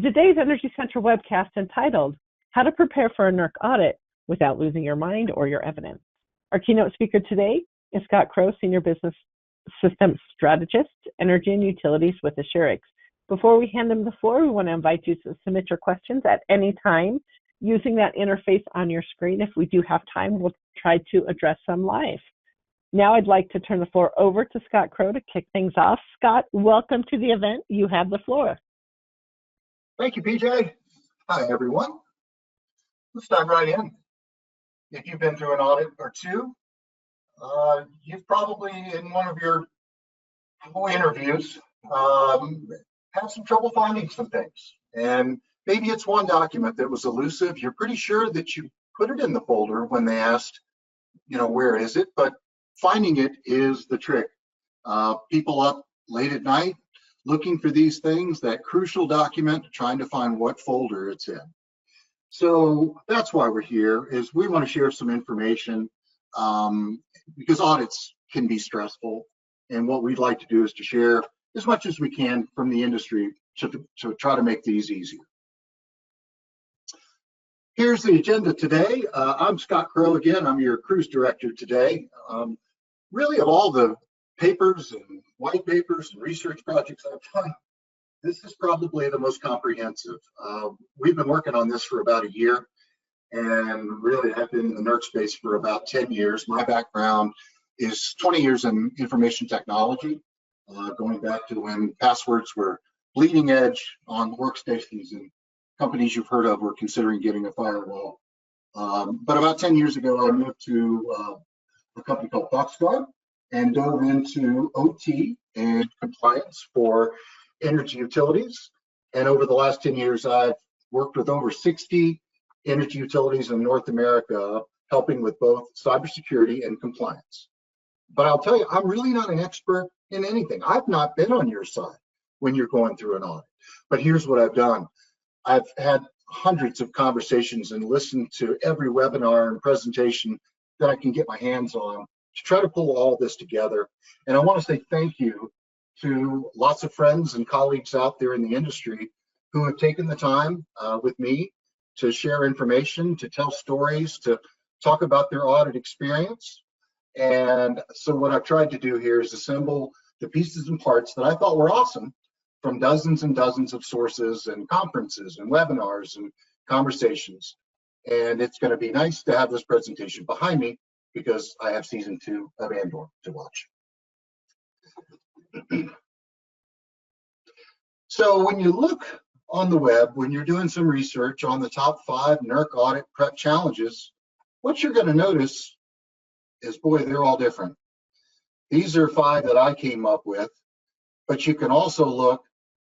to today's Energy Central webcast entitled, How to Prepare for a NERC Audit Without Losing Your Mind or Your Evidence. Our keynote speaker today is Scott Crow, Senior Business Systems Strategist, Energy and Utilities with AssurX. Before we hand him the floor, we want to invite you to submit your questions at any time using that interface on your screen. If we do have time, we'll try to address them live. Now I'd like to turn the floor over to Scott Crow to kick things off. Scott, welcome to the event. You have the floor. Thank you, PJ. Hi, everyone. Let's dive right in. If you've been through an audit or two, you've probably, in one of your interviews, had some trouble finding some things. And maybe it's one document that was elusive. You're pretty sure that you put it in the folder when they asked, where is it? But finding it is the trick. People up late at night looking for these things, that crucial document, trying to find what folder it's in. So that's why we're here, is we want to share some information because audits can be stressful. And what we'd like to do is to share as much as we can from the industry to try to make these easier. Here's the agenda today. I'm Scott Crow again. I'm your cruise director today. Really, of all the papers and white papers and research projects I've done, this is probably the most comprehensive. We've been working on this for about a year, and really have been in the NERC space for about 10 years. My background is 20 years in information technology, going back to when passwords were bleeding edge on workstations, and companies you've heard of were considering getting a firewall. But about 10 years ago, I moved to a company called Foxconn and dove into OT and compliance for energy utilities. And over the last 10 years, I've worked with over 60 energy utilities in North America, helping with both cybersecurity and compliance. But I'll tell you, I'm really not an expert in anything. I've not been on your side when you're going through an audit. But here's what I've done. I've had hundreds of conversations and listened to every webinar and presentation that I can get my hands on to try to pull all this together. And I want to say thank you to lots of friends and colleagues out there in the industry who have taken the time with me to share information, to tell stories, to talk about their audit experience. And so what I've tried to do here is assemble the pieces and parts that I thought were awesome from dozens and dozens of sources and conferences and webinars and conversations. And it's going to be nice to have this presentation behind me because I have season 2 of Andor to watch. So when you look on the web, when you're doing some research on the top 5 NERC audit prep challenges, what you're going to notice is, boy, they're all different. These are 5 that I came up with, but you can also look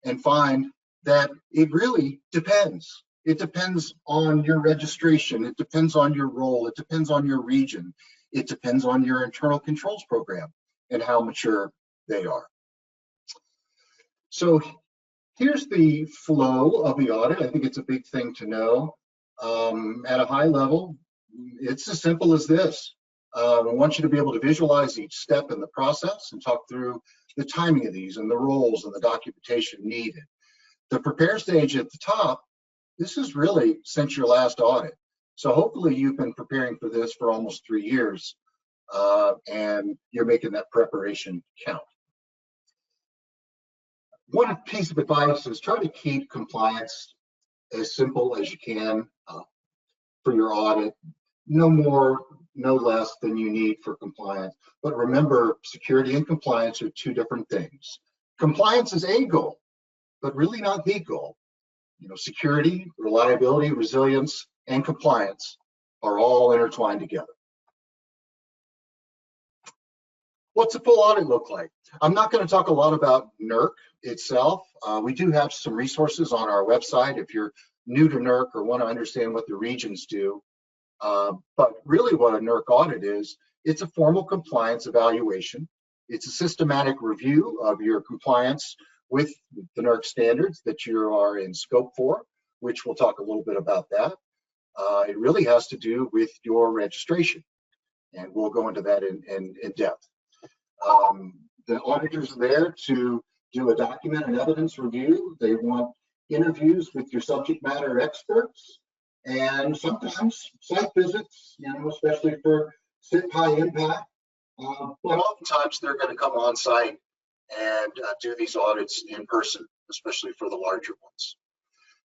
and find that it really depends. It depends on your registration. It depends on your role. It depends on your region. It depends on your internal controls program and how mature they are. So here's the flow of the audit. I think it's a big thing to know. At a high level, it's as simple as this. I want you to be able to visualize each step in the process and talk through the timing of these and the roles and the documentation needed. The prepare stage at the top, this is really since your last audit. So hopefully you've been preparing for this for almost 3 years and you're making that preparation count. One piece of advice is try to keep compliance as simple as you can for your audit. No more, no less than you need for compliance. But remember, security and compliance are 2 different things. Compliance is a goal, but really not the goal. Security, reliability, resilience, and compliance are all intertwined together. What's a full audit look like? I'm not going to talk a lot about NERC itself. We do have some resources on our website if you're new to NERC or want to understand what the regions do. But really what a NERC audit is, it's a formal compliance evaluation. It's a systematic review of your compliance with the NERC standards that you are in scope for, which we'll talk a little bit about that. It really has to do with your registration, and we'll go into that in depth. The auditors are there to do a document and evidence review. They want interviews with your subject matter experts, and sometimes site visits, especially for SIP high impact. But oftentimes they're going to come on site and do these audits in person, especially for the larger ones.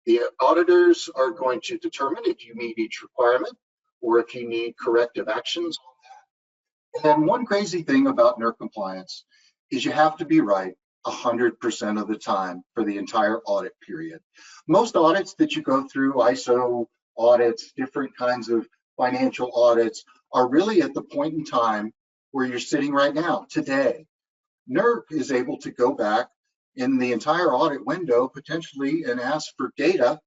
The auditors are going to determine if you meet each requirement or if you need corrective actions on that. And one crazy thing about NERC compliance is you have to be right 100% of the time for the entire audit period. Most audits that you go through, ISO audits, different kinds of financial audits, are really at the point in time where you're sitting right now, today. NERC is able to go back in the entire audit window potentially and ask for data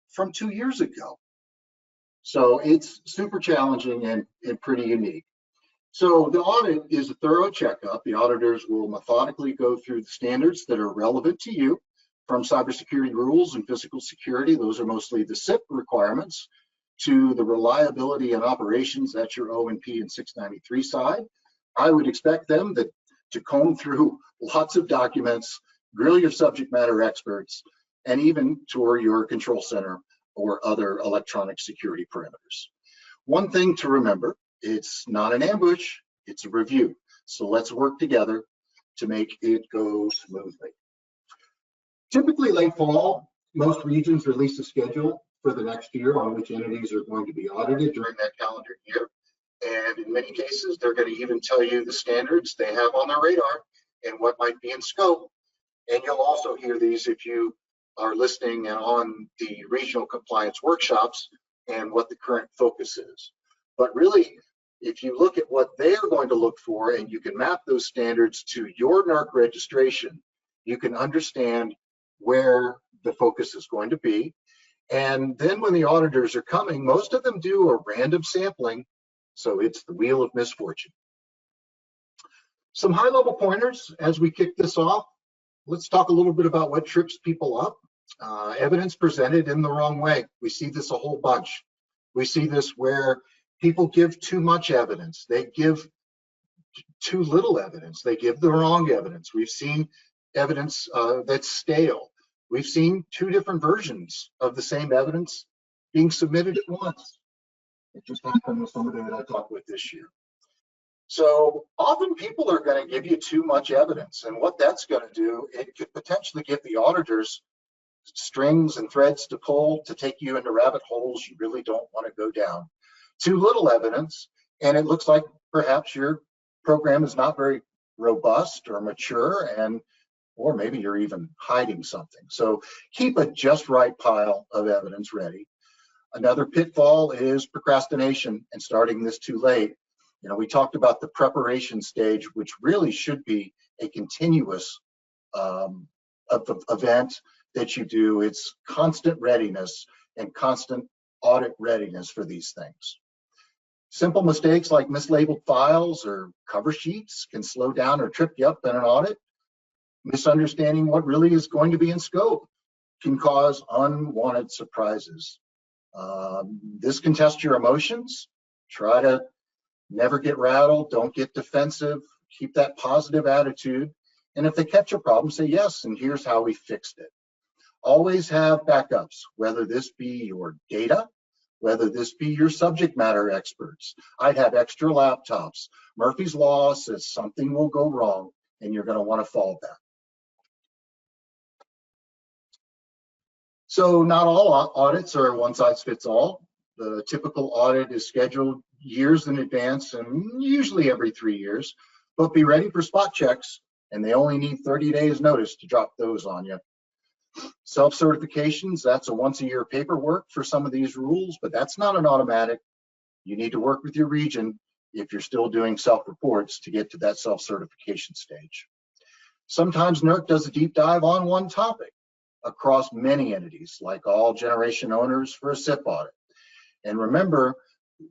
from 2 years ago. So it's super challenging and pretty unique. So the audit is a thorough checkup. The auditors will methodically go through the standards that are relevant to you, from cybersecurity rules and physical security. Those are mostly the SIP requirements, to the reliability and operations, that's your O&P and 693 side. I would expect them to comb through lots of documents, grill your subject matter experts, and even tour your control center or other electronic security perimeters. One thing to remember, it's not an ambush, it's a review. So let's work together to make it go smoothly. Typically late fall, most regions release a schedule for the next year on which entities are going to be audited during that calendar year. And in many cases, they're going to even tell you the standards they have on their radar and what might be in scope. And you'll also hear these if you are listening on the regional compliance workshops and what the current focus is. But really, if you look at what they are going to look for and you can map those standards to your NERC registration, you can understand where the focus is going to be. And then when the auditors are coming, most of them do a random sampling, so it's the wheel of misfortune. Some high-level pointers as we kick this off. Let's talk a little bit about what trips people up. Evidence presented in the wrong way. We see this a whole bunch. We see this where people give too much evidence. They give too little evidence. They give the wrong evidence. We've seen evidence that's stale. We've seen 2 different versions of the same evidence being submitted at once. It just happened with somebody that I talked with this year. So often people are going to give you too much evidence, and what that's going to do, it could potentially give the auditors strings and threads to pull to take you into rabbit holes you really don't want to go down. Too little evidence, and it looks like perhaps your program is not very robust or mature, or maybe you're even hiding something. So keep a just right pile of evidence ready. Another pitfall is procrastination and starting this too late. We talked about the preparation stage, which really should be a continuous event that you do. It's constant readiness and constant audit readiness for these things. Simple mistakes like mislabeled files or cover sheets can slow down or trip you up in an audit. Misunderstanding what really is going to be in scope can cause unwanted surprises. This can test your emotions. Try to never get rattled, don't get defensive, keep that positive attitude. And if they catch a problem, say yes, and here's how we fixed it. Always have backups, whether this be your data, whether this be your subject matter experts. I'd have extra laptops. Murphy's Law says something will go wrong and you're going to want to fall back. So not all audits are one size fits all. The typical audit is scheduled years in advance and usually every 3 years, but be ready for spot checks, and they only need 30 days notice to drop those on you. Self-certifications, that's a once-a-year paperwork for some of these rules, but that's not an automatic. You need to work with your region if you're still doing self-reports to get to that self-certification stage. Sometimes NERC does a deep dive on one topic across many entities, like all generation owners for a SIP audit. And remember,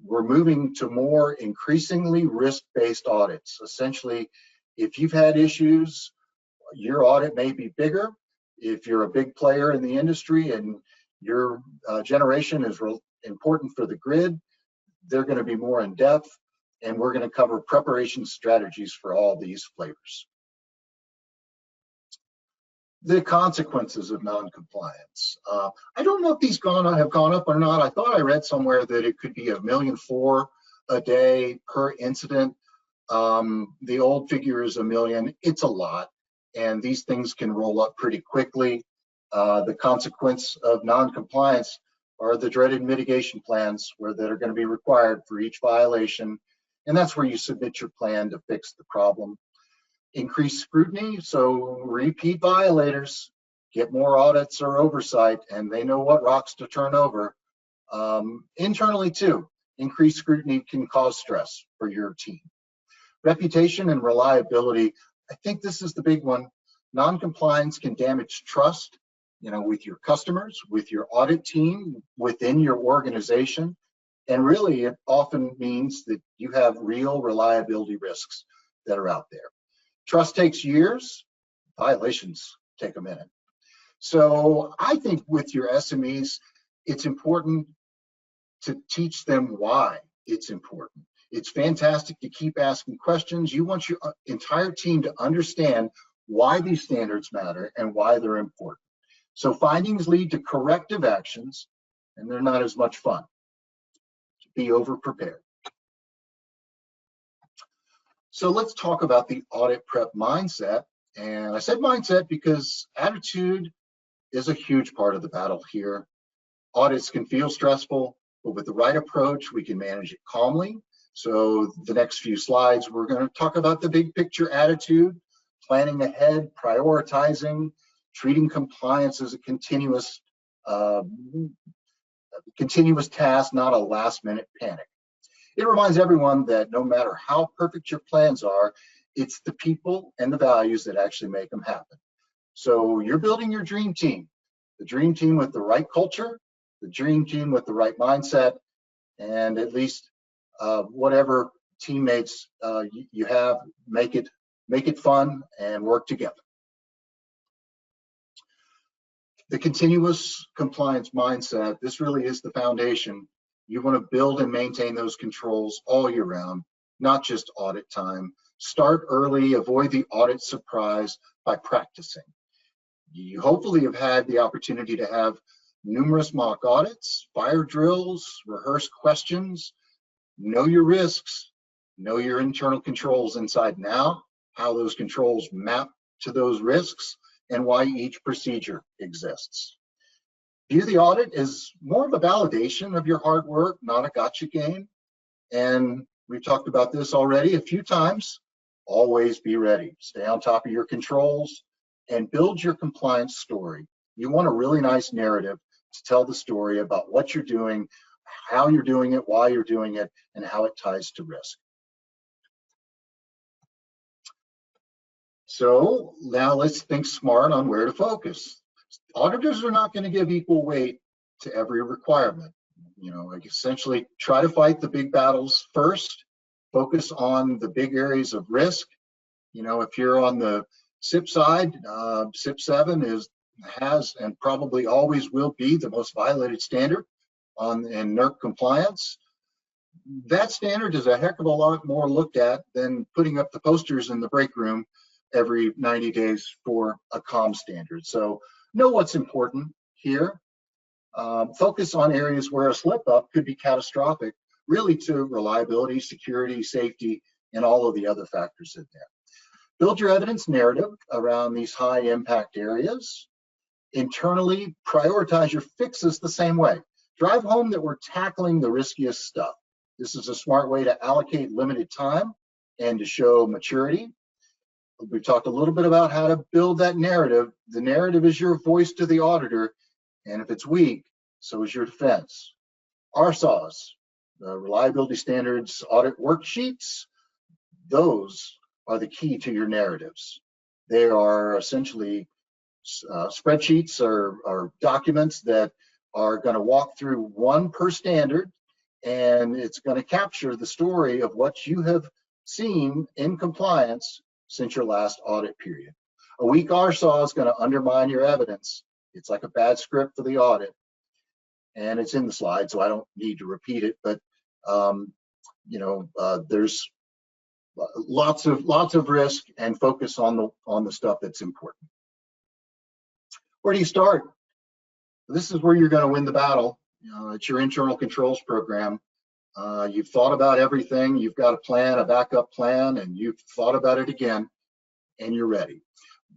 we're moving to more increasingly risk-based audits. Essentially, if you've had issues, your audit may be bigger. If you're a big player in the industry and your generation is important for the grid, they're going to be more in depth, and we're going to cover preparation strategies for all these flavors. The consequences of non-compliance. I don't know if these have gone up or not. I thought I read somewhere that it could be $1.4 million a day per incident. The old figure is $1 million. It's a lot, and these things can roll up pretty quickly. The consequence of non-compliance are the dreaded mitigation plans that are going to be required for each violation, and that's where you submit your plan to fix the problem. Increased scrutiny, so repeat violators get more audits or oversight, and they know what rocks to turn over. Internally too, increased scrutiny can cause stress for your team. Reputation and reliability, I think this is the big one. Non-compliance can damage trust, with your customers, with your audit team, within your organization, and really it often means that you have real reliability risks that are out there. Trust takes years, violations take a minute. So I think with your SMEs, it's important to teach them why it's important. It's fantastic to keep asking questions. You want your entire team to understand why these standards matter and why they're important. So findings lead to corrective actions, and they're not as much fun. Be over-prepared. So let's talk about the audit prep mindset. And I said mindset because attitude is a huge part of the battle here. Audits can feel stressful, but with the right approach, we can manage it calmly. So the next few slides, we're going to talk about the big picture attitude, planning ahead, prioritizing, treating compliance as a continuous task, not a last-minute panic. It reminds everyone that no matter how perfect your plans are, it's the people and the values that actually make them happen. So you're building your dream team, the dream team with the right culture, the dream team with the right mindset, and at least whatever teammates you have, make it fun and work together. The continuous compliance mindset, this really is the foundation. You want to build and maintain those controls all year round, not just audit time. Start early, avoid the audit surprise by practicing. You hopefully have had the opportunity to have numerous mock audits, fire drills, rehearse questions, know your risks, know your internal controls inside and out, how those controls map to those risks, and why each procedure exists. View the audit as more of a validation of your hard work, not a gotcha game. And we've talked about this already a few times. Always be ready. Stay on top of your controls and build your compliance story. You want a really nice narrative to tell the story about what you're doing, how you're doing it, why you're doing it, and how it ties to risk. So now let's think smart on where to focus. Auditors are not going to give equal weight to every requirement. Like essentially try to fight the big battles first, focus on the big areas of risk. If you're on the SIP side, SIP 7 has and probably always will be the most violated standard in NERC compliance. That standard is a heck of a lot more looked at than putting up the posters in the break room every 90 days for a COM standard. So know what's important here. Focus on areas where a slip up could be catastrophic, really to reliability, security, safety, and all of the other factors in there. Build your evidence narrative around these high impact areas. Internally, prioritize your fixes the same way. Drive home that we're tackling the riskiest stuff. This is a smart way to allocate limited time and to show maturity. We've talked a little bit about how to build that narrative. The narrative is your voice to the auditor, and if it's weak, so is your defense. RSAWs, the reliability standards audit worksheets, those are the key to your narratives. They are essentially spreadsheets or documents that are going to walk through one per standard, and it's going to capture the story of what you have seen in compliance since your last audit period. A weak RSAW is going to undermine your evidence. It's like a bad script for the audit, and it's in the slide, so I don't need to repeat it. But there's lots of risk, and focus on the stuff that's important. Where do you start? This is where you're going to win the battle. It's your internal controls program. You've thought about everything. You've got a plan, a backup plan, and you've thought about it again, and you're ready.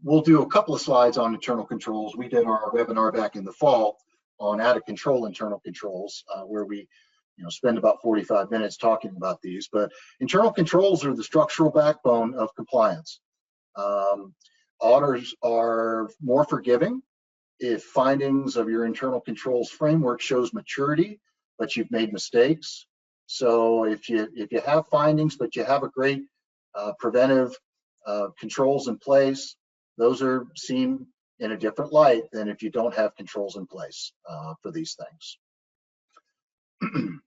We'll do a couple of slides on internal controls. We did our webinar back in the fall on how to control internal controls, where we spend about 45 minutes talking about these. But internal controls are the structural backbone of compliance. Auditors are more forgiving if findings of your internal controls framework shows maturity, but you've made mistakes. So if you have findings, but you have a great preventive controls in place, those are seen in a different light than if you don't have controls in place for these things.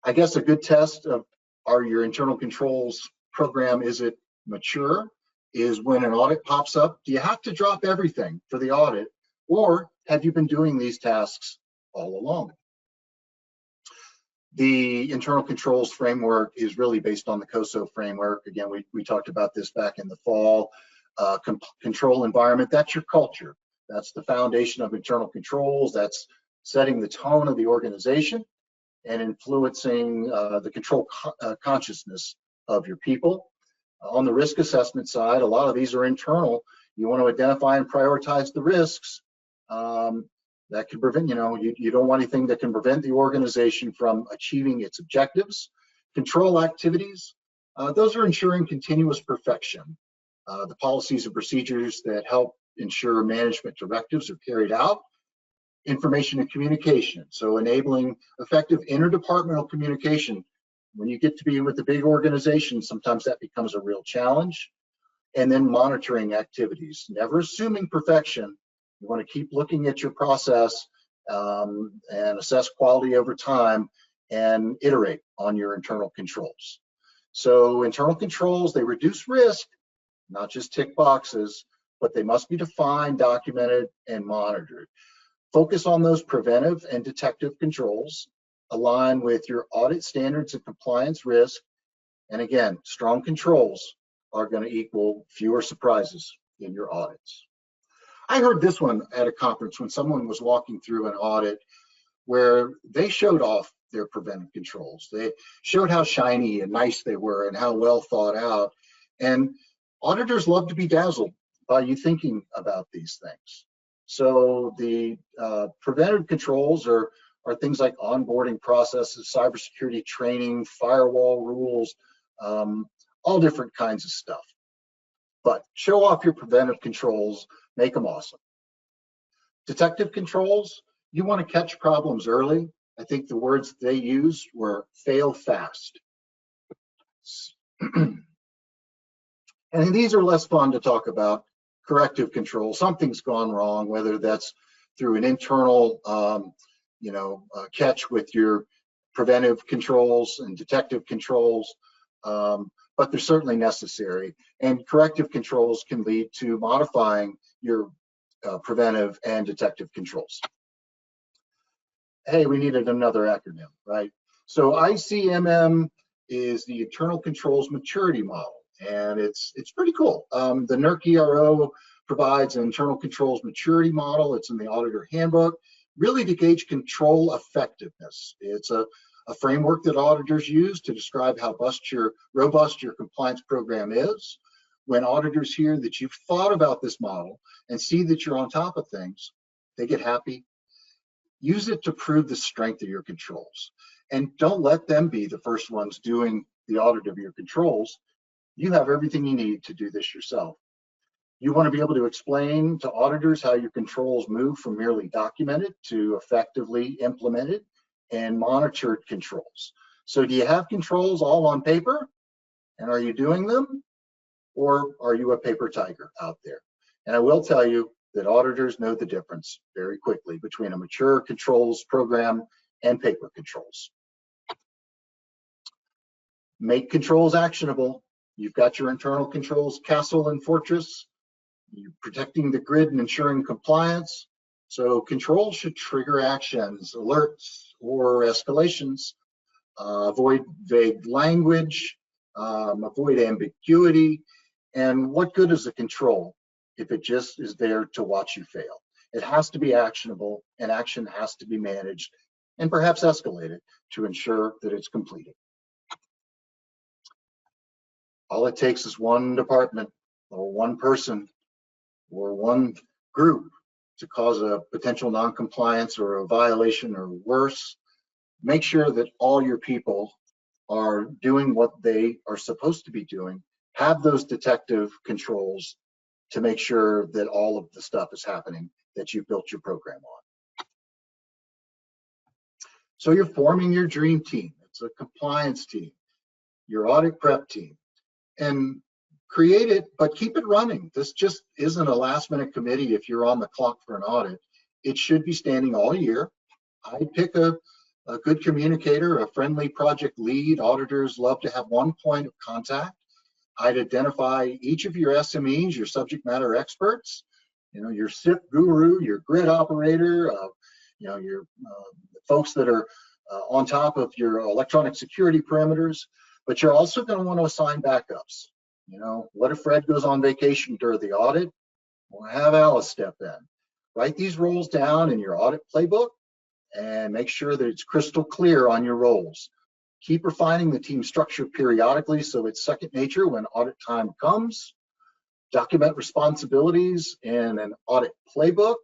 I guess a good test of your internal controls program, is it mature, is when an audit pops up, do you have to drop everything for the audit, or have you been doing these tasks all along? The internal controls framework is really based on the COSO framework. Again, we talked about this back in the fall. Control environment, that's your culture. That's the foundation of internal controls. That's setting the tone of the organization and influencing the control consciousness of your people. On the risk assessment side, a lot of these are internal. You want to identify and prioritize the risks that can prevent, you don't want anything that can prevent the organization from achieving its objectives. Control activities, those are ensuring continuous perfection. The policies and procedures that help ensure management directives are carried out. Information and communication, so enabling effective interdepartmental communication. When you get to be with a big organization, sometimes that becomes a real challenge. And then monitoring activities, never assuming perfection. You want to keep looking at your process and assess quality over time and iterate on your internal controls. So internal controls, they reduce risk, not just tick boxes, but they must be defined, documented, and monitored. Focus on those preventive and detective controls, align with your audit standards and compliance risk. And again, strong controls are going to equal fewer surprises in your audits. I heard this one at a conference when someone was walking through an audit where they showed off their preventive controls. They showed how shiny and nice they were and how well thought out. And auditors love to be dazzled by you thinking about these things. So the preventive controls are things like onboarding processes, cybersecurity training, firewall rules, all different kinds of stuff. But show off your preventive controls, make them awesome. Detective controls, you want to catch problems early. I think the words they used were fail fast. And these are less fun to talk about. Corrective control, something's gone wrong, whether that's through an internal catch with your preventive controls and detective controls, but they're certainly necessary. And corrective controls can lead to modifying your preventive and detective controls. Hey, we needed another acronym, right? So ICMM is the Internal Controls Maturity Model. And it's pretty cool. The NERC ERO provides an internal controls maturity model. It's in the auditor handbook, really to gauge control effectiveness. It's a framework that auditors use to describe how robust your compliance program is. When auditors hear that you've thought about this model and see that you're on top of things, they get happy. Use it to prove the strength of your controls. And don't let them be the first ones doing the audit of your controls. You have everything you need to do this yourself. You want to be able to explain to auditors how your controls move from merely documented to effectively implemented and monitored controls. So do you have controls all on paper? And are you doing them? Or are you a paper tiger out there? And I will tell you that auditors know the difference very quickly between a mature controls program and paper controls. Make controls actionable. You've got your internal controls castle and fortress. You're protecting the grid and ensuring compliance. So controls should trigger actions, alerts, or escalations. Avoid vague language, avoid ambiguity. And what good is a control if it just is there to watch you fail? It has to be actionable, and action has to be managed and perhaps escalated to ensure that it's completed. All it takes is one department or one person or one group to cause a potential non-compliance or a violation or worse. Make sure that all your people are doing what they are supposed to be doing. Have those detective controls to make sure that all of the stuff is happening that you built your program on. So you're forming your dream team. It's a compliance team, your audit prep team, and create it, but keep it running. This just isn't a last minute committee if you're on the clock for an audit. It should be standing all year. I'd pick a good communicator, a friendly project lead. Auditors love to have one point of contact. I'd identify each of your SMEs, your subject matter experts, your SIP guru, your grid operator, your folks that are on top of your electronic security perimeters. But you're also going to want to assign backups. What if Fred goes on vacation during the audit? We'll have Alice step in. Write these roles down in your audit playbook and make sure that it's crystal clear on your roles. Keep refining the team structure periodically so it's second nature when audit time comes. Document responsibilities in an audit playbook.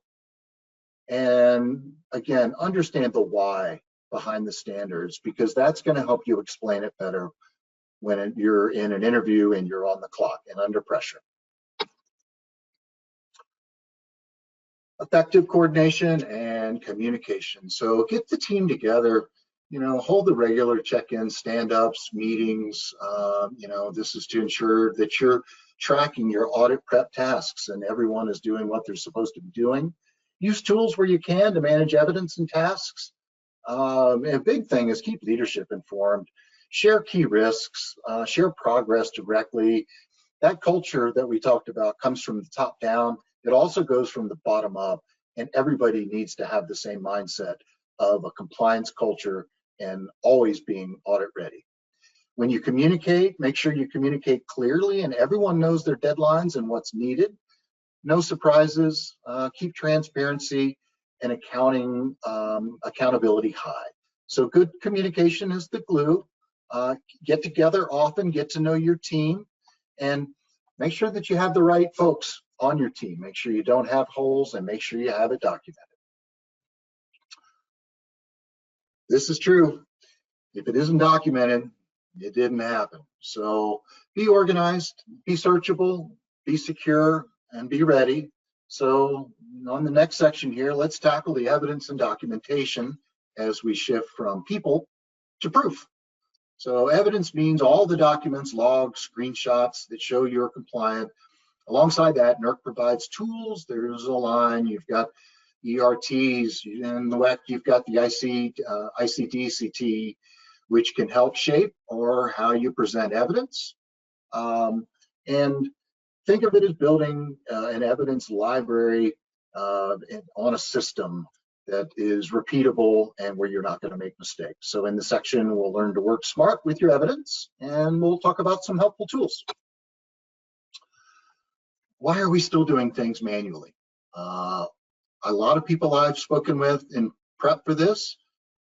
And again, understand the why behind the standards, because that's going to help you explain it better when you're in an interview and you're on the clock and under pressure. Effective coordination and communication. So get the team together, hold the regular check-ins, stand-ups, meetings. This is to ensure that you're tracking your audit prep tasks and everyone is doing what they're supposed to be doing. Use tools where you can to manage evidence and tasks. And a big thing is keep leadership informed. Share key risks, share progress directly. That culture that we talked about comes from the top down. It also goes from the bottom up, and everybody needs to have the same mindset of a compliance culture and always being audit ready. When you communicate, make sure you communicate clearly and everyone knows their deadlines and what's needed. No surprises, keep transparency and accountability high. So good communication is the glue. Get together often, get to know your team, and make sure that you have the right folks on your team. Make sure you don't have holes and make sure you have it documented. This is true. If it isn't documented, it didn't happen. So be organized, be searchable, be secure, and be ready. So on the next section here, let's tackle the evidence and documentation as we shift from people to proof. So evidence means all the documents, logs, screenshots that show you're compliant. Alongside that, NERC provides tools. There's a line, you've got ERTs, in the WEC, you've got the ICD-CT, which can help shape or how you present evidence. And think of it as building an evidence library on a system that is repeatable and where you're not going to make mistakes. So in the section, we'll learn to work smart with your evidence, and we'll talk about some helpful tools. Why are we still doing things manually? A lot of people I've spoken with in prep for this,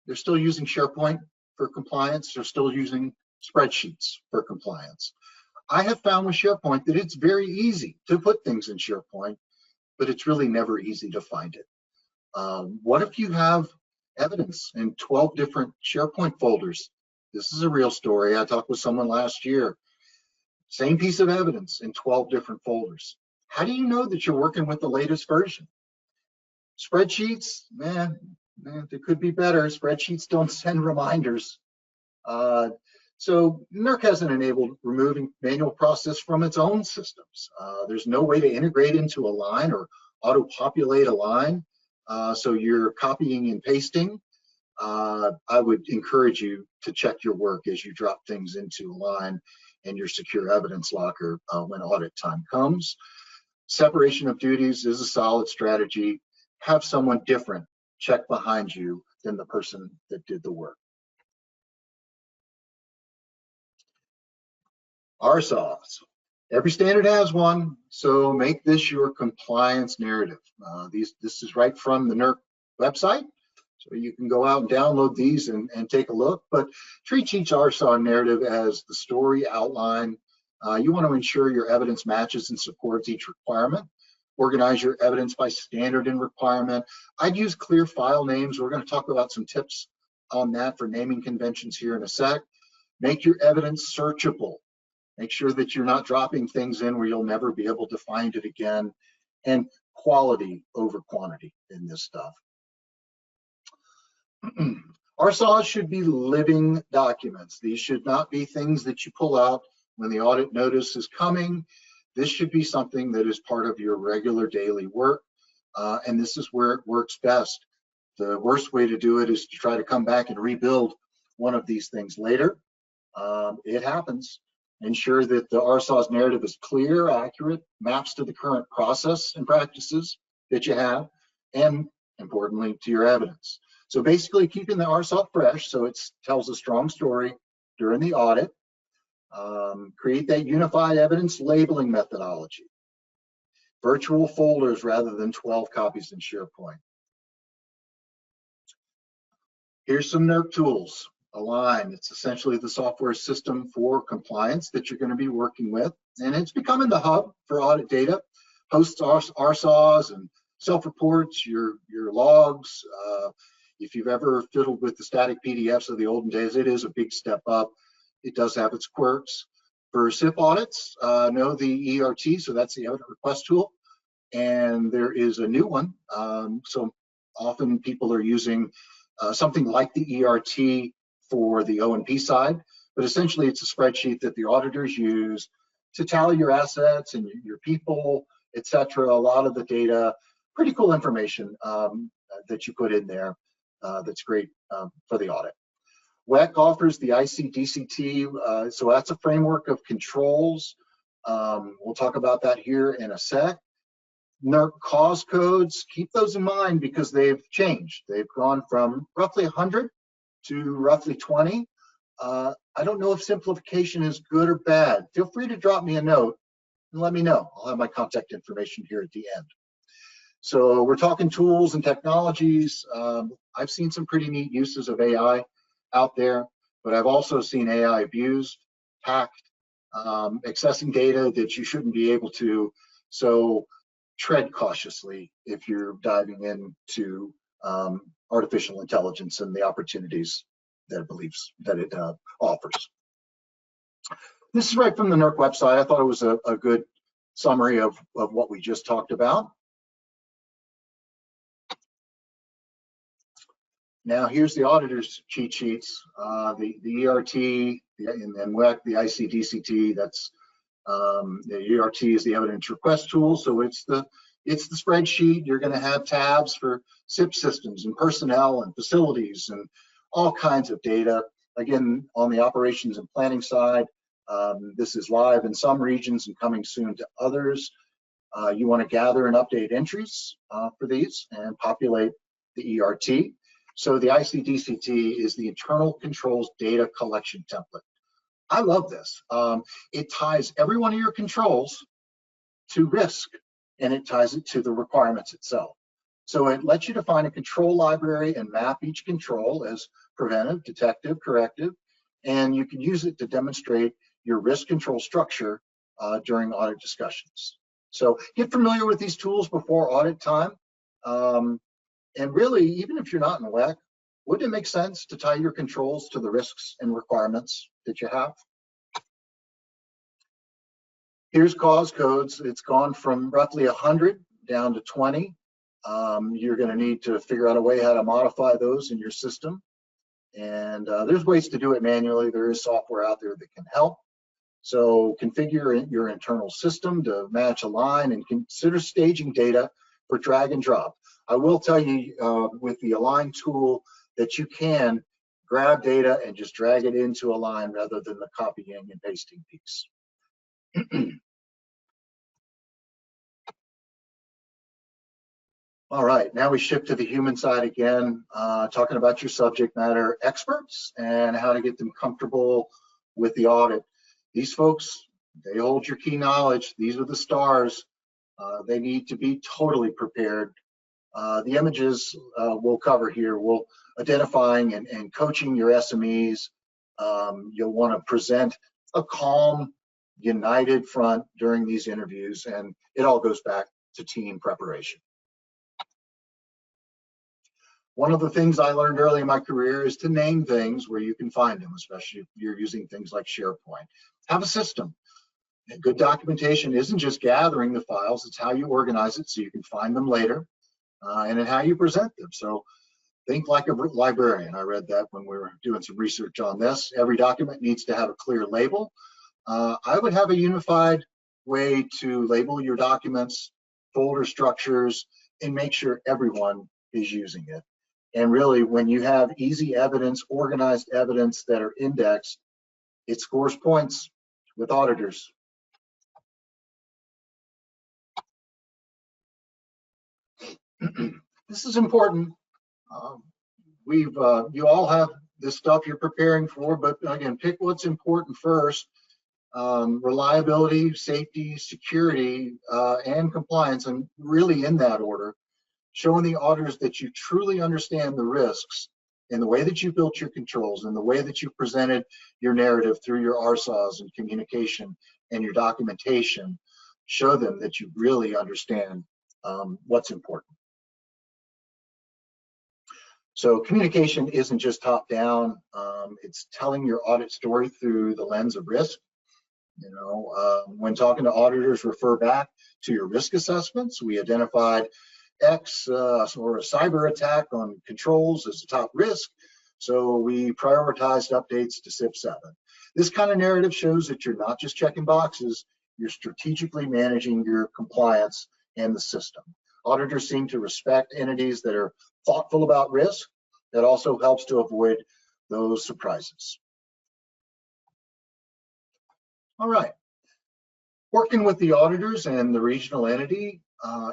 they're still using SharePoint for compliance. They're still using spreadsheets for compliance. I have found with SharePoint that it's very easy to put things in SharePoint, but it's really never easy to find it. What if you have evidence in 12 different SharePoint folders? This is a real story. I talked with someone last year. Same piece of evidence in 12 different folders. How do you know that you're working with the latest version? Spreadsheets, man, they could be better. Spreadsheets don't send reminders. So NERC hasn't enabled removing manual process from its own systems. There's no way to integrate into a line or auto-populate a line. So you're copying and pasting. I would encourage you to check your work as you drop things into a line and your secure evidence locker when audit time comes. Separation of duties is a solid strategy. Have someone different check behind you than the person that did the work. RSOs, Every standard has one, so make this your compliance narrative. This is right from the NERC website, so you can go out and download these and take a look, but treat each RSON narrative as the story outline. You want to ensure your evidence matches and supports each requirement. Organize your evidence by standard and requirement. I'd use clear file names. We're going to talk about some tips on that for naming conventions here in a sec. Make your evidence searchable. Make sure that you're not dropping things in where you'll never be able to find it again. And quality over quantity in this stuff. RSOs should be living documents. These should not be things that you pull out when the audit notice is coming. This should be something that is part of your regular daily work, and this is where it works best. The worst way to do it is to try to come back and rebuild one of these things later. It happens. Ensure that the RSO's narrative is clear, accurate, maps to the current process and practices that you have, and importantly, to your evidence. So basically keeping the RSO fresh so it tells a strong story during the audit. Create that unified evidence labeling methodology. Virtual folders rather than 12 copies in SharePoint. Here's some NERC tools. Align, it's essentially the software system for compliance that you're going to be working with, and it's becoming the hub for audit data. Hosts RSOs and self-reports, your logs. If you've ever fiddled with the static PDFs of the olden days, it is a big step up. It does have its quirks. For SIP audits, know the ERT, so that's the evidence request tool, and there is a new one. So often people are using something like the ERT for the O&P side, but essentially it's a spreadsheet that the auditors use to tally your assets and your people, etc. A lot of the data, pretty cool information that you put in there that's great for the audit. WEC offers the ICDCT, so that's a framework of controls. We'll talk about that here in a sec. NERC cause codes, keep those in mind because they've changed. They've gone from roughly 100 to roughly 20. I don't know if simplification is good or bad. Feel free to drop me a note and let me know. I'll have my contact information here at the end. So we're talking tools and technologies. I've seen some pretty neat uses of AI out there, but I've also seen AI abused, hacked, accessing data that you shouldn't be able to. So tread cautiously if you're diving into artificial intelligence and the opportunities that it believes that it offers. This is right from the NERC website. I thought it was a good summary of what we just talked about. Now here's the auditor's cheat sheets, the ERT, and then WEC, the ICDCT. That's the ERT is the evidence request tool, so it's the spreadsheet. You're going to have tabs for SIP systems and personnel and facilities and all kinds of data. Again, on the operations and planning side, this is live in some regions and coming soon to others. You want to gather and update entries for these and populate the ERT. So the ICDCT is the internal controls data collection template. I love this. It ties every one of your controls to risk, and it ties it to the requirements itself. So it lets you define a control library and map each control as preventive, detective, corrective, and you can use it to demonstrate your risk control structure during audit discussions. So get familiar with these tools before audit time. And really, even if you're not in WEC, wouldn't it make sense to tie your controls to the risks and requirements that you have? Here's cause codes. It's gone from roughly 100 down to 20. You're going to need to figure out a way how to modify those in your system. And there's ways to do it manually. There is software out there that can help. So configure your internal system to match align and consider staging data for drag and drop. I will tell you with the Align tool that you can grab data and just drag it into Align rather than the copying and pasting piece. All right, now we shift to the human side again, talking about your subject matter experts and how to get them comfortable with the audit. These folks, They hold your key knowledge. These are the stars. They need to be totally prepared. The images we'll cover here will identifying and coaching your SMEs. You'll want to present a calm, united front during these interviews, and it all goes back to team preparation. One of the things I learned early in my career is to name things where you can find them, especially if you're using things like SharePoint. Have a system. And good documentation isn't just gathering the files, it's how you organize it so you can find them later, and how you present them. So think like a librarian. I read that when we were doing some research on this. Every document needs to have a clear label. I would have a unified way to label your documents, folder structures, and make sure everyone is using it. And really, when you have easy evidence, organized evidence that are indexed, it scores points with auditors. This is important. You all have this stuff you're preparing for, but again, pick what's important first. Reliability, safety, security, and compliance, and really in that order, showing the auditors that you truly understand the risks in the way that you built your controls and the way that you presented your narrative through your RSAs and communication and your documentation. Show them that you really understand what's important. So communication isn't just top down, it's telling your audit story through the lens of risk. You know, when talking to auditors, refer back to your risk assessments. We identified X or a cyber attack on controls as a top risk, so we prioritized updates to SIP 7. This kind of narrative shows that you're not just checking boxes, you're strategically managing your compliance and the system. Auditors seem to respect entities that are thoughtful about risk. That also helps to avoid those surprises. All right, working with the auditors and the regional entity,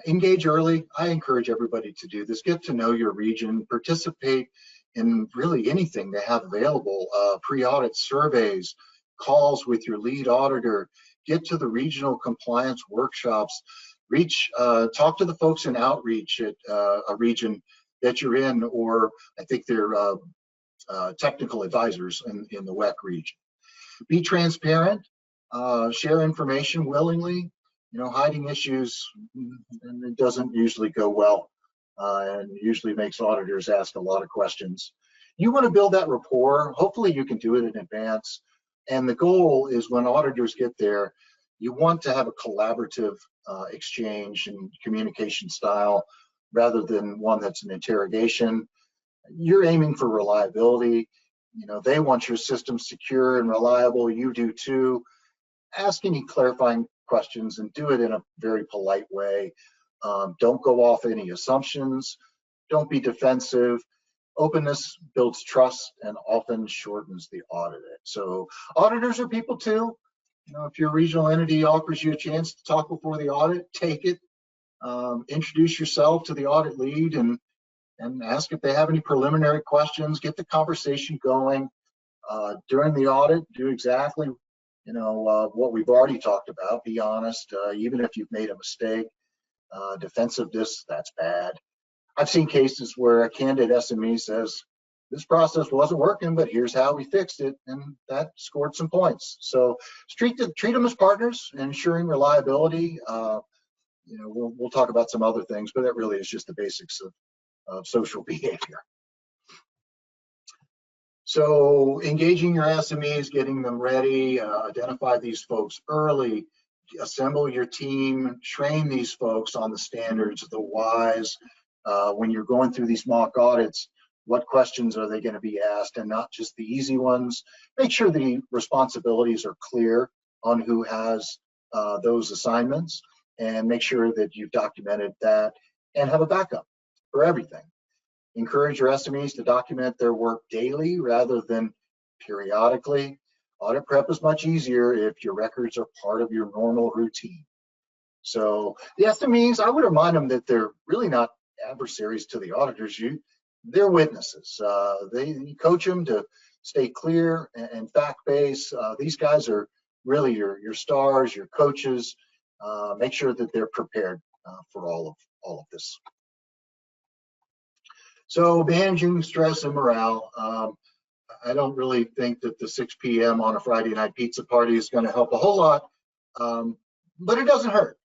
engage early. I encourage everybody to do this. Get to know your region, participate in really anything they have available, pre-audit surveys, calls with your lead auditor, get to the regional compliance workshops, talk to the folks in outreach at a region that you're in, or I think they're technical advisors in the WEC region. Be transparent, share information willingly. You know, hiding issues, and it doesn't usually go well, and usually makes auditors ask a lot of questions. You want to build that rapport. Hopefully you can do it in advance. And the goal is when auditors get there, you want to have a collaborative exchange and communication style rather than one that's an interrogation. You're aiming for reliability. You know, they want your system secure and reliable. You do too. Ask any clarifying questions and do it in a very polite way. Don't go off any assumptions. Don't be defensive. Openness builds trust and often shortens the audit. So auditors are people too. You know, if your regional entity offers you a chance to talk before the audit, take it. Introduce yourself to the audit lead and ask if they have any preliminary questions. Get the conversation going. During the audit, do exactly what we've already talked about. Be honest, even if you've made a mistake. Defensiveness, that's bad. I've seen cases where a candidate SME says, this process wasn't working, but here's how we fixed it, and that scored some points. So treat them as partners, ensuring reliability. We'll talk about some other things, but that really is just the basics of social behavior. So engaging your SMEs, getting them ready, identify these folks early, assemble your team, train these folks on the standards, the whys. When you're going through these mock audits, what questions are they going to be asked, and not just the easy ones. Make sure the responsibilities are clear on who has those assignments, and make sure that you've documented that and have a backup for everything. Encourage your SMEs to document their work daily rather than periodically. Audit prep is much easier if your records are part of your normal routine. So the SMEs, I would remind them that they're really not adversaries to the auditors. They're witnesses. You coach them to stay clear and fact-based. These guys are really your stars, your coaches. Make sure that they're prepared for all of this. So managing stress and morale. I don't really think that the 6 p.m. on a Friday night pizza party is going to help a whole lot, but it doesn't hurt.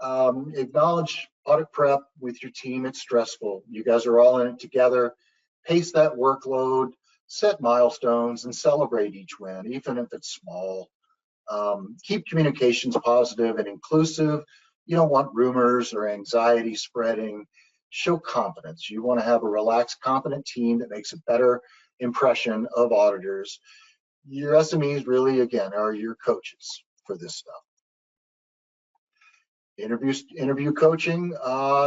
Acknowledge audit prep with your team. It's stressful. You guys are all in it together. Pace that workload, set milestones, and celebrate each win, even if it's small. Keep communications positive and inclusive. You don't want rumors or anxiety spreading. Show confidence. You want to have a relaxed, competent team that makes a better impression of auditors. Your SMEs really, again, are your coaches for this stuff. Interview coaching,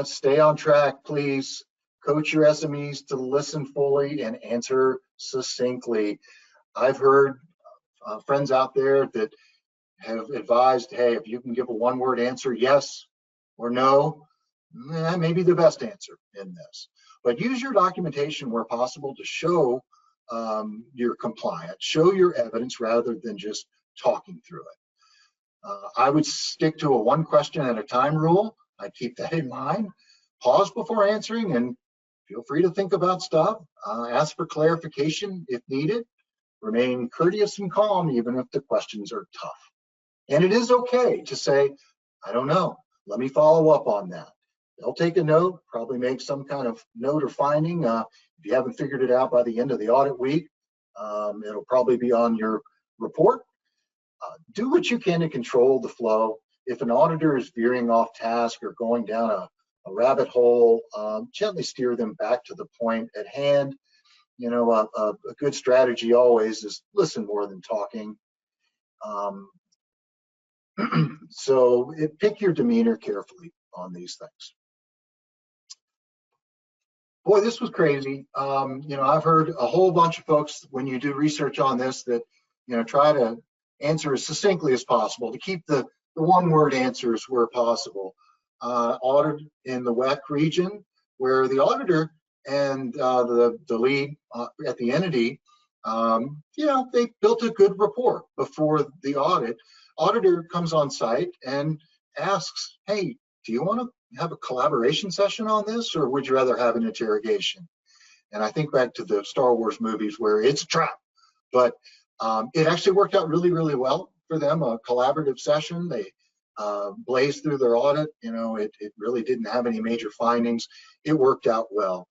stay on track, please. Coach your SMEs to listen fully and answer succinctly. I've heard friends out there that have advised, hey, if you can give a one-word answer, yes or no, that may be the best answer in this. But use your documentation where possible to show your compliance, show your evidence rather than just talking through it. I would stick to a one question at a time rule. I keep that in mind. Pause before answering and feel free to think about stuff. Ask for clarification if needed. Remain courteous and calm even if the questions are tough. And it is okay to say, I don't know, let me follow up on that. They'll take a note, probably make some kind of note or finding. If you haven't figured it out by the end of the audit week, it'll probably be on your report. Do what you can to control the flow. If an auditor is veering off task or going down a rabbit hole, gently steer them back to the point at hand. You know, a good strategy always is listen more than talking. So pick your demeanor carefully on these things. Boy, this was crazy. You know, I've heard a whole bunch of folks when you do research on this that, you know, try to answer as succinctly as possible to keep the one-word answers where possible. Audit in the WEC region, where the auditor and the lead at the entity, you know, they built a good rapport before the audit. Auditor comes on site and asks, hey, do you want to have a collaboration session on this, or would you rather have an interrogation? And I think back to the Star Wars movies where it's a trap, but it actually worked out really, really well for them, a collaborative session. They blazed through their audit. You know, it really didn't have any major findings. It worked out well.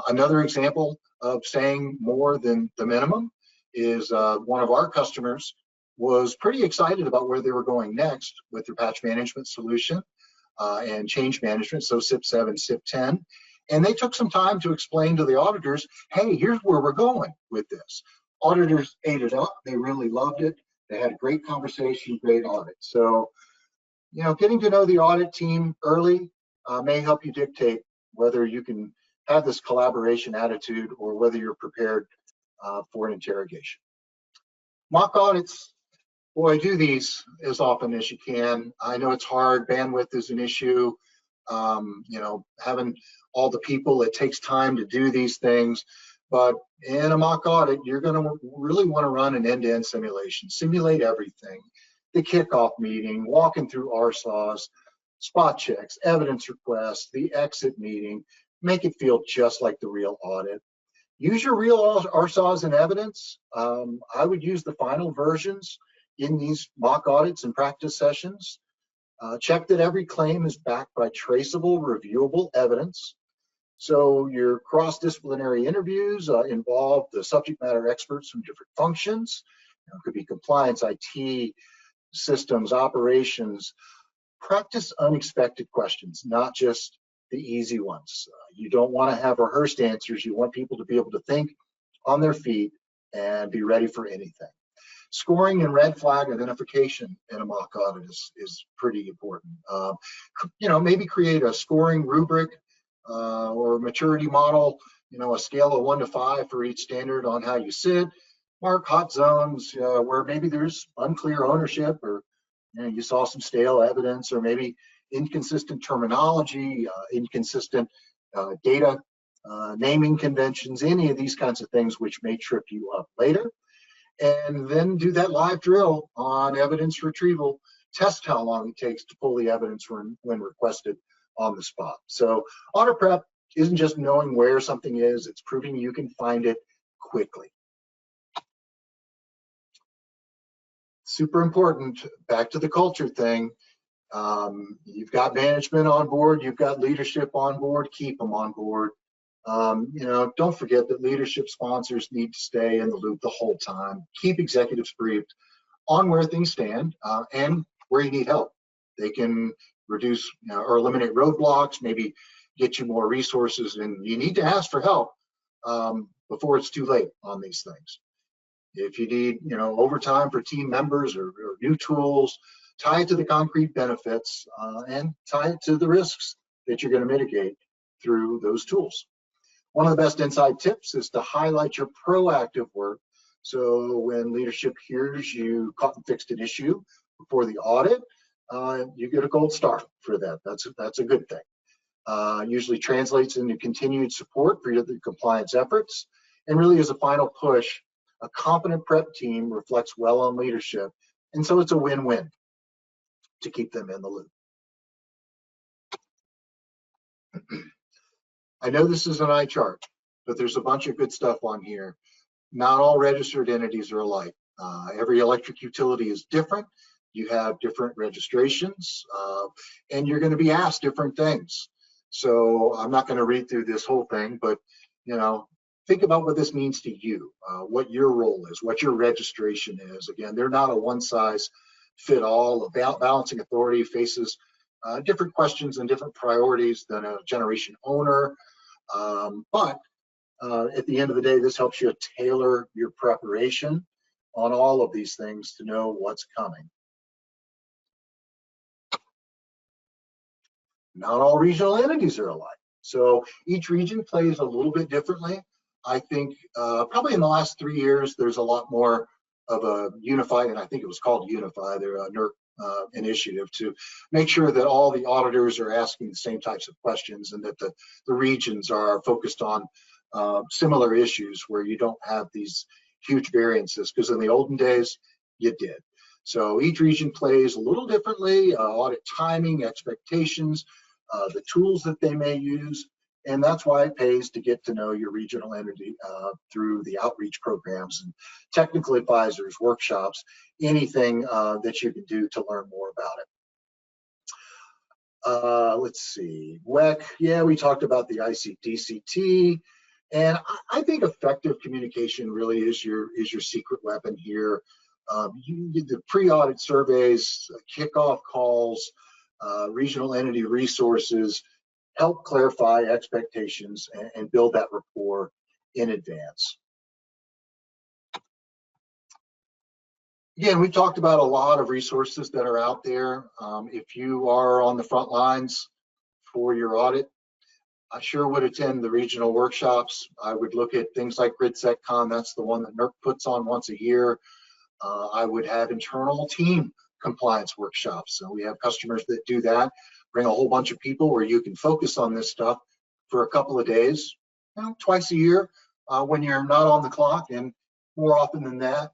Another example of saying more than the minimum is one of our customers was pretty excited about where they were going next with their patch management solution and change management, so SIP 7, SIP 10. And they took some time to explain to the auditors, hey, here's where we're going with this. Auditors ate it up. They really loved it. They had a great conversation, great audit. So, you know, getting to know the audit team early may help you dictate whether you can have this collaboration attitude or whether you're prepared for an interrogation. Mock audits. Boy, do these as often as you can. I know it's hard. Bandwidth is an issue. You know, having all the people, it takes time to do these things. But in a mock audit, you're going to really want to run an end-to-end simulation. Simulate everything. The kickoff meeting, walking through RSAWs, spot checks, evidence requests, the exit meeting. Make it feel just like the real audit. Use your real RSAWs and evidence. I would use the final versions in these mock audits and practice sessions. Check that every claim is backed by traceable, reviewable evidence. So your cross-disciplinary interviews involve the subject matter experts from different functions. You know, it could be compliance, IT, systems, operations. Practice unexpected questions, not just the easy ones. You don't want to have rehearsed answers. You want people to be able to think on their feet and be ready for anything. Scoring and red flag identification in a mock audit is pretty important. You know, maybe create a scoring rubric or a maturity model, you know, a scale of 1 to 5 for each standard on how you sit. Mark hot zones where maybe there's unclear ownership, or you know, you saw some stale evidence, or maybe inconsistent terminology, inconsistent data naming conventions, any of these kinds of things which may trip you up later. and then do that live drill on evidence retrieval. Test how long it takes to pull the evidence when requested on the spot. So audit prep isn't just knowing where something is, it's proving you can find it quickly. Super important, back to the culture thing. You've got management on board, you've got leadership on board, keep them on board. Don't forget that leadership sponsors need to stay in the loop the whole time. Keep executives briefed on where things stand and where you need help. They can reduce or eliminate roadblocks, maybe get you more resources, and you need to ask for help before it's too late on these things. If you need overtime for team members or new tools, tie it to the concrete benefits and tie it to the risks that you're going to mitigate through those tools. One of the best inside tips is to highlight your proactive work. So when leadership hears you caught and fixed an issue before the audit, you get a gold star for that. That's a good thing. Usually translates into continued support for your compliance efforts, and really as a final push, a competent prep team reflects well on leadership, and so it's a win-win to keep them in the loop. I know this is an eye chart, but there's a bunch of good stuff on here. Not all registered entities are alike. Every electric utility is different. You have different registrations, and you're going to be asked different things. So I'm not going to read through this whole thing, but think about what this means to you, what your role is, what your registration is. Again, they're not a one-size-fit-all. A balancing authority faces different questions and different priorities than a generation owner. But at the end of the day, this helps you tailor your preparation on all of these things to know what's coming. Not all regional entities are alike. So each region plays a little bit differently. I think probably in the last 3 years, there's a lot more of a unified, and I think it was called Unify, their NERC initiative to make sure that all the auditors are asking the same types of questions and that the regions are focused on similar issues where you don't have these huge variances, because in the olden days, you did. So each region plays a little differently, audit timing, expectations, the tools that they may use, and that's why it pays to get to know your regional entity through the outreach programs and technical advisors, workshops, anything that you can do to learn more about it. Let's see, WEC, yeah, we talked about the ICDCT, and I think effective communication really is your secret weapon here. You did the pre-audit surveys, kickoff calls, regional entity resources, help clarify expectations and build that rapport in advance. Again, we've talked about a lot of resources that are out there. If you are on the front lines for your audit, I sure would attend the regional workshops. I would look at things like GridSecCon, that's the one that NERC puts on once a year. I would have internal team compliance workshops. So we have customers that do that, bring a whole bunch of people where you can focus on this stuff for a couple of days, twice a year when you're not on the clock, and more often than that.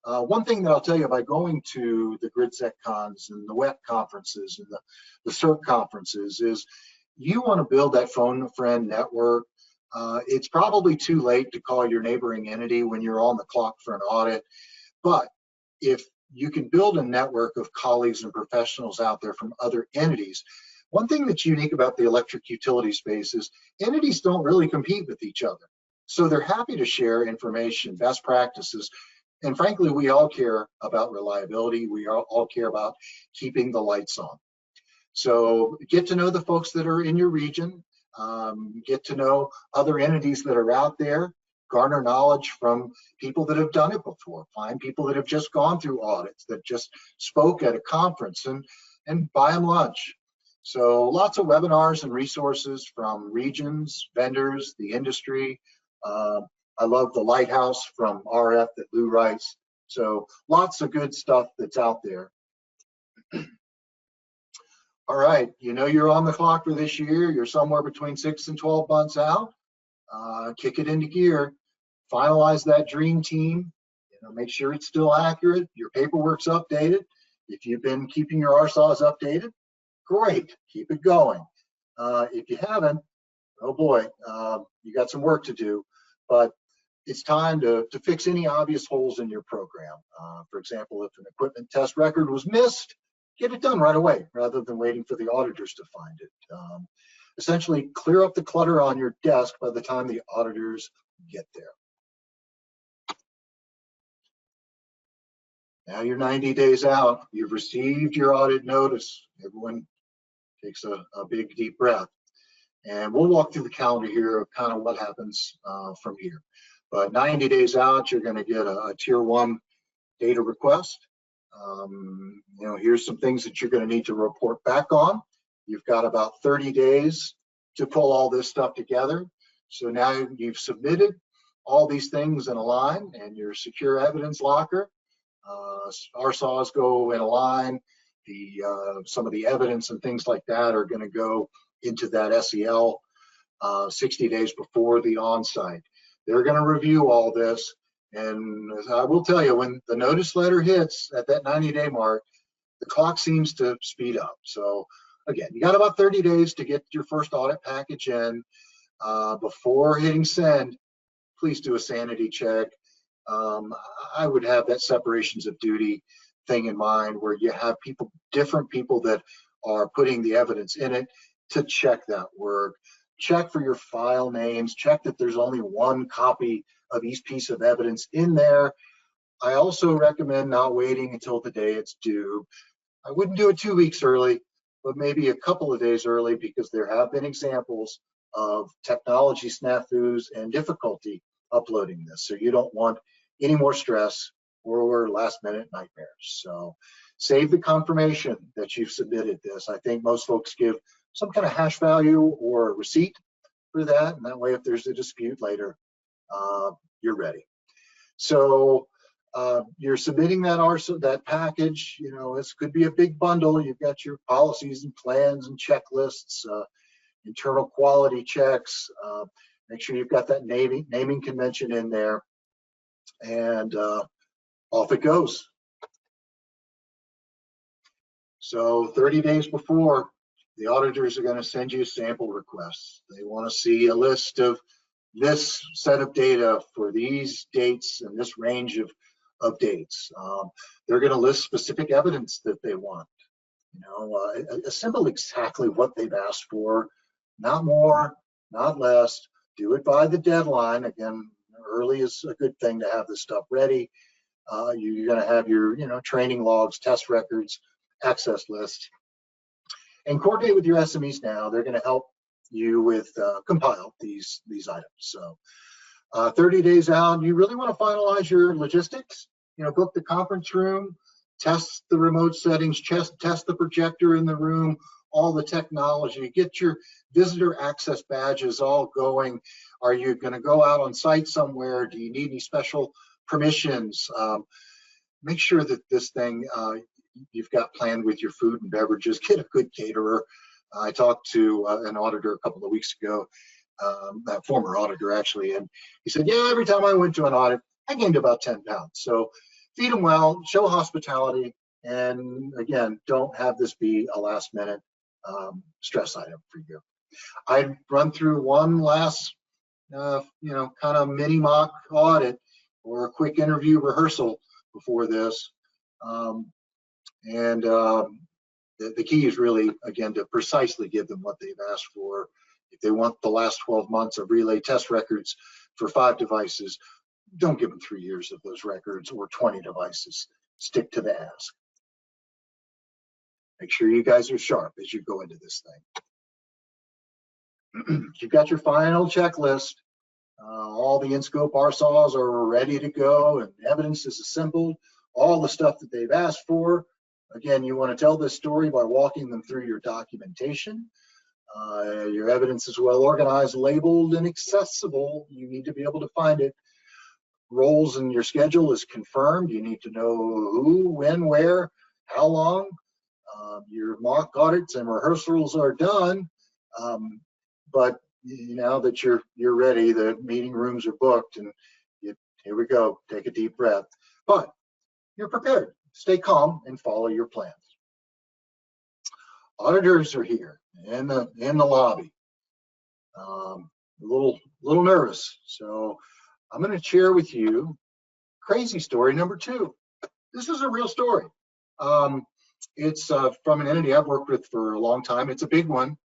One thing that I'll tell you by going to the GridSecCons and the WEC conferences and the CERC conferences is you want to build that phone a friend network. It's probably too late to call your neighboring entity when you're on the clock for an audit, but if you can build a network of colleagues and professionals out there from other entities. One thing that's unique about the electric utility space is entities don't really compete with each other. So they're happy to share information, best practices, and frankly, we all care about reliability. We all care about keeping the lights on. So get to know the folks that are in your region, get to know other entities that are out there, garner knowledge from people that have done it before, find people that have just gone through audits, that just spoke at a conference, and buy them lunch. So lots of webinars and resources from regions, vendors, the industry. I love the Lighthouse from RF that Lou writes. So lots of good stuff that's out there. All right, you're on the clock for this year. You're somewhere between 6 and 12 months out. Kick it into gear. Finalize that dream team Make sure it's still accurate. Your paperwork's updated. If you've been keeping your RSAWs updated, great, keep it going. If you haven't, oh boy, you got some work to do, but it's time to fix any obvious holes in your program. For example, if an equipment test record was missed, get it done right away rather than waiting for the auditors to find it. Essentially, clear up the clutter on your desk by the time the auditors get there. Now you're 90 days out, you've received your audit notice. Everyone takes a big deep breath. And we'll walk through the calendar here of kind of what happens from here. But 90 days out, you're going to get a tier 1 data request. Here's some things that you're going to need to report back on. You've got about 30 days to pull all this stuff together. So now you've submitted all these things in a line, and your secure evidence locker. RSAWs go in a line. Some of the evidence and things like that are going to go into that SEL 60 days before the on-site. They're going to review all this, and I will tell you, when the notice letter hits at that 90-day mark, the clock seems to speed up. So again, you got about 30 days to get your first audit package in. Before hitting send, please do a sanity check. I would have that separations of duty thing in mind, where you have different people that are putting the evidence in it, to check that work. Check for your file names, check that there's only one copy of each piece of evidence in there. I also recommend not waiting until the day it's due. I wouldn't do it 2 weeks early, but maybe a couple of days early, because there have been examples of technology snafus and difficulty uploading this. So you don't want any more stress or last minute nightmares. So save the confirmation that you've submitted this. I think most folks give some kind of hash value or a receipt for that, and that way if there's a dispute later, you're ready. So you're submitting that package. This could be a big bundle. You've got your policies and plans and checklists, internal quality checks. Make sure you've got that naming convention in there, and off it goes. So 30 days before, the auditors are going to send you sample requests. They want to see a list of this set of data for these dates and this range of dates. They're going to list specific evidence that they want. Assemble exactly what they've asked for, not more, not less. Do it by the deadline. Again, early is a good thing to have this stuff ready. You're going to have your training logs, test records, access lists, and coordinate with your SMEs now. They're going to help you with compile these items. So 30 days out, you really want to finalize your logistics. Book the conference room, test the remote settings, test the projector in the room, all the technology, get your visitor access badges all going. Are you going to go out on site somewhere? Do you need any special permissions? Make sure that this thing you've got planned with your food and beverages. Get a good caterer. I talked to an auditor a couple of weeks ago, a former auditor actually, and he said, yeah, every time I went to an audit, I gained about 10 pounds. So feed them well, show hospitality, and again, don't have this be a last minute stress item for you. I'd run through one last, kind of mini mock audit or a quick interview rehearsal before this. The key is really, again, to precisely give them what they've asked for. If they want the last 12 months of relay test records for 5 devices, don't give them 3 years of those records or 20 devices. Stick to the ask. Make sure you guys are sharp as you go into this thing. You've got your final checklist. All the in-scope RSAWs are ready to go, and evidence is assembled. All the stuff that they've asked for. Again, you want to tell this story by walking them through your documentation. Your evidence is well organized, labeled, and accessible. You need to be able to find it. Roles in your schedule is confirmed. You need to know who, when, where, how long. Your mock audits and rehearsals are done, but now that you're ready, the meeting rooms are booked, and here we go. Take a deep breath. but you're prepared. Stay calm and follow your plans. Auditors are here in the lobby. A little nervous, so I'm going to share with you crazy story number 2. This is a real story. It's from an entity I've worked with for a long time. It's a big one,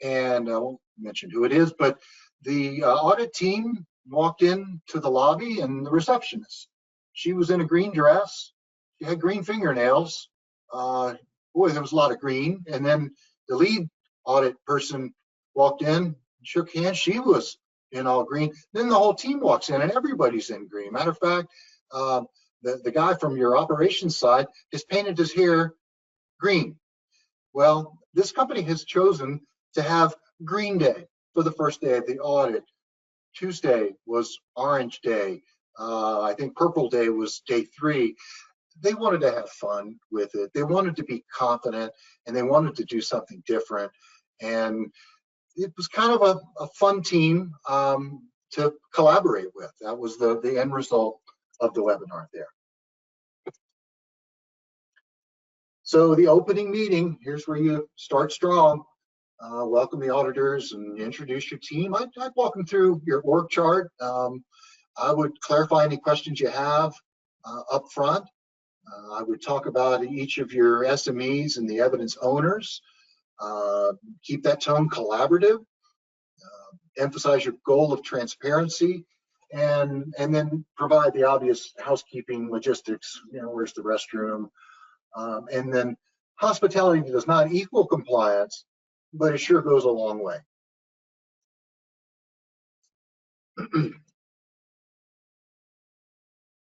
and I won't mention who it is, but the audit team walked into the lobby, and the receptionist, she was in a green dress. She had green fingernails. Boy, there was a lot of green. And then the lead audit person walked in, shook hands. She was in all green. Then the whole team walks in, and everybody's in green. Matter of fact, the guy from your operations side has painted his hair green. Well, this company has chosen to have Green Day for the first day of the audit. Tuesday was Orange Day. I think Purple Day was day 3. They wanted to have fun with it. They wanted to be confident, and they wanted to do something different. And it was kind of a fun team to collaborate with. That was the end result of the webinar there. So the opening meeting, here's where you start strong. Welcome the auditors and introduce your team. I'd walk them through your org chart. I would clarify any questions you have up front. I would talk about each of your SMEs and the evidence owners. Keep that tone collaborative. Emphasize your goal of transparency, and then provide the obvious housekeeping logistics. You know, where's the restroom? And then hospitality does not equal compliance, but it sure goes a long way.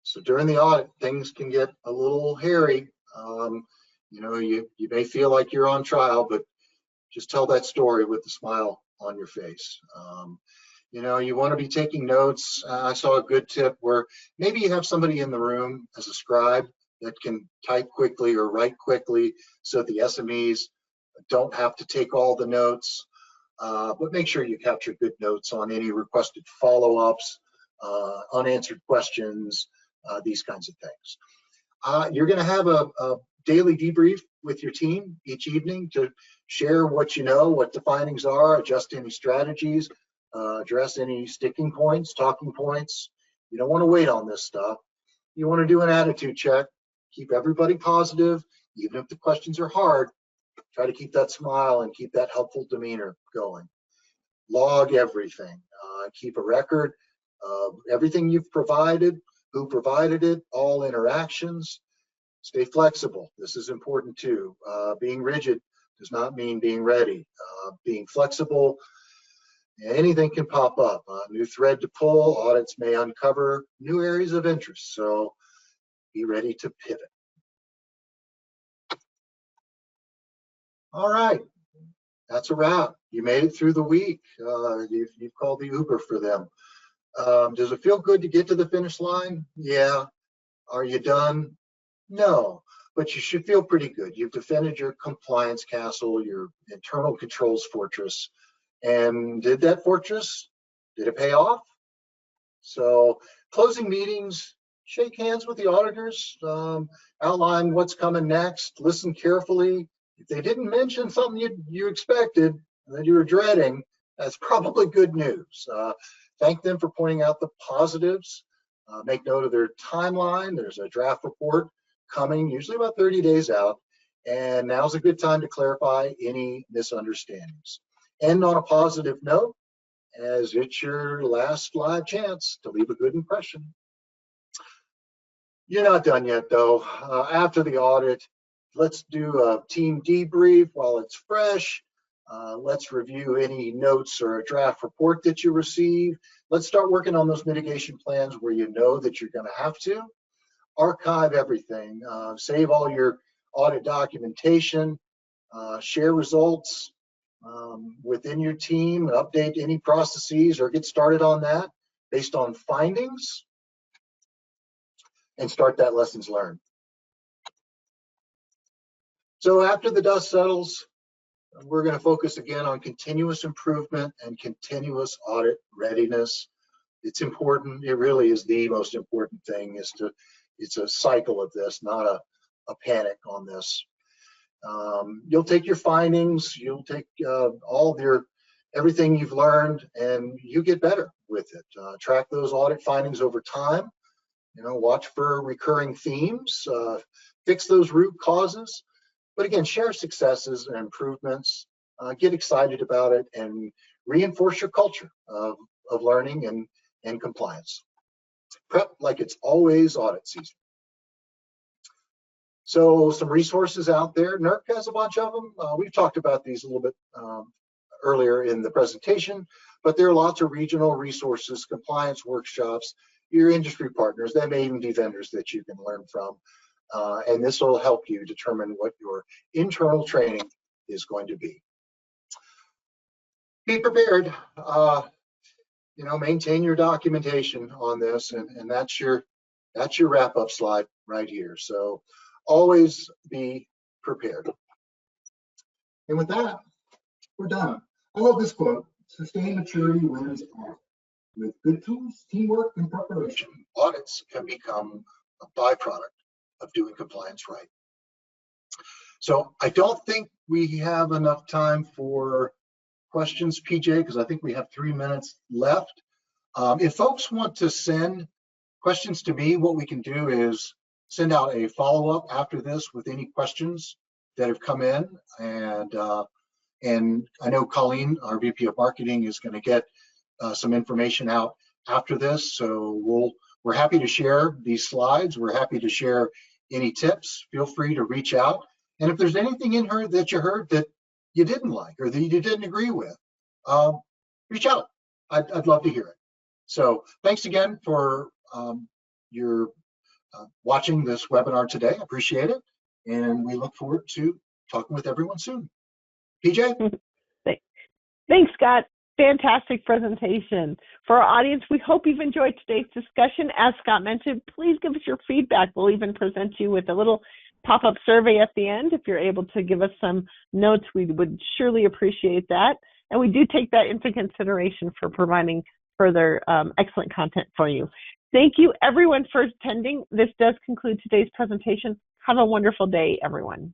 So during the audit, things can get a little hairy. You know, you may feel like you're on trial, but just tell that story with a smile on your face. You know, you want to be taking notes. I saw a good tip where maybe you have somebody in the room as a scribe that can type quickly or write quickly so the SMEs don't have to take all the notes. But make sure you capture good notes on any requested follow-ups, unanswered questions, these kinds of things. You're going to have a daily debrief with your team each evening to share what you know, what the findings are, adjust any strategies, address any sticking points, talking points. You don't want to wait on this stuff. You want to do an attitude check, keep everybody positive, even if the questions are hard. Try to keep that smile and keep that helpful demeanor going. Log everything. Keep a record of everything you've provided, who provided it, all interactions. Stay flexible. This is important too. Being rigid does not mean being ready. Being flexible, anything can pop up. New thread to pull. Audits may uncover new areas of interest, so be ready to pivot. All right, that's a wrap. You made it through the week. You've called the Uber for them. Does it feel good to get to the finish line? Yeah. Are you done? No, but you should feel pretty good. You've defended your compliance castle, your internal controls fortress. And did that fortress, did it pay off? So closing meetings, shake hands with the auditors, outline what's coming next, listen carefully. If they didn't mention something you expected that you were dreading, that's probably good news. Thank them for pointing out the positives. Make note of their timeline. There's a draft report coming, usually about 30 days out. And now's a good time to clarify any misunderstandings. End on a positive note, as it's your last live chance to leave a good impression. You're not done yet, though. After the audit, let's do a team debrief while it's fresh. Let's review any notes or a draft report that you receive. Let's start working on those mitigation plans where you know that you're going to have to. Archive everything. Save all your audit documentation. Share results within your team. Update any processes or get started on that based on findings. And start that lessons learned. So after the dust settles, we're going to focus again on continuous improvement and continuous audit readiness. It's important. It really is the most important thing, is to it's a cycle of this, not a panic on this. You'll take your findings, you'll take everything you've learned, and you get better with it. Track those audit findings over time. Watch for recurring themes, fix those root causes. But again, share successes and improvements, get excited about it, and reinforce your culture of learning and compliance. Prep like it's always audit season. So some resources out there. NERC has a bunch of them. We've talked about these a little bit earlier in the presentation, but there are lots of regional resources, compliance workshops, your industry partners, there may even be vendors that you can learn from. And this will help you determine what your internal training is going to be. Be prepared. Maintain your documentation on this, and that's your wrap-up slide right here. So always be prepared. And with that, we're done. I love this quote: "Sustained maturity wins audit. With good tools, teamwork, and preparation, audits can become a byproduct of doing compliance right." So I don't think we have enough time for questions, PJ, because I think we have 3 minutes left. If folks want to send questions to me, what we can do is send out a follow-up after this with any questions that have come in. And I know Colleen, our VP of Marketing, is going to get some information out after this. So we're happy to share these slides. We're happy to share any tips. Feel free to reach out. And if there's anything in here that you heard that you didn't like or that you didn't agree with, reach out. I'd love to hear it. So thanks again for your watching this webinar today. I appreciate it. And we look forward to talking with everyone soon. PJ? Thanks, Scott. Fantastic presentation. For our audience, we hope you've enjoyed today's discussion. As Scott mentioned, please give us your feedback. We'll even present you with a little pop-up survey at the end. If you're able to give us some notes, we would surely appreciate that. And we do take that into consideration for providing further excellent content for you. Thank you, everyone, for attending. This does conclude today's presentation. Have a wonderful day, everyone.